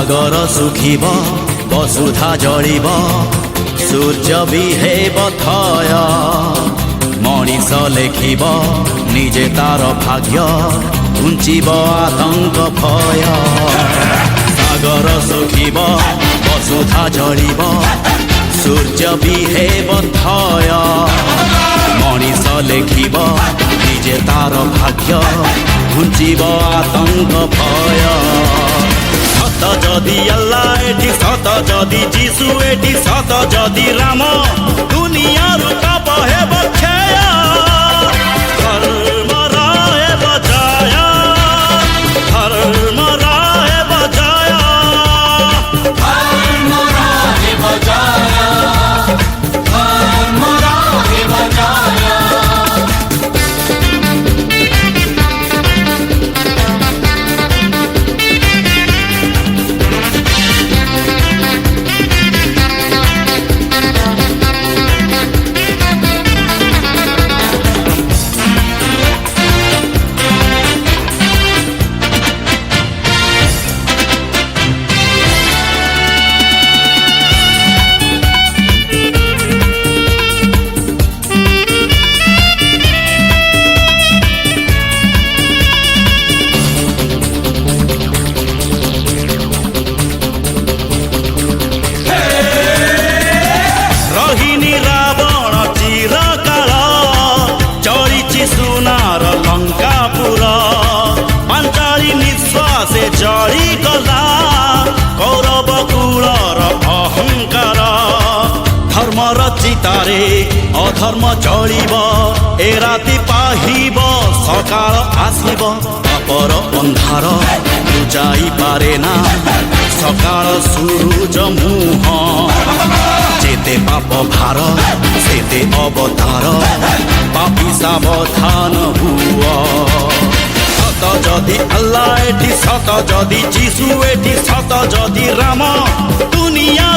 सागर सुखिब वसुधा जलिब सूर्य भी हेब थय मनीष लेखिब निजे तार भाग्य घुंचिब आतंक भय सागर सुखिब वसुधा जलिब सूर्य भी हेब थय मनीष लेखिब निजे तार भाग्य घुंचिब आतंक भय सत जदि अल्लाह एठी सत जदि जीशु एठी सत जदि राम दुनिया पाप हेब क्षय धर्म रहेब जय धर्म रहेब जय धर्म रहेब जय धर्म रहेब जय। जड़ी गला कौरव कूलर अहंकार धर्मर चितारे अधर्म जलिब ए राति पाहिब सकाळ आसिब पापर अंधार बुझाई पारे ना सकाळ सूरज मुह जेते पाप भार सेते अवतार पापी सावधान हुआ सत जदि अल्लाह एठी सत जदि जीशु एठी सत जदि राम दुनिया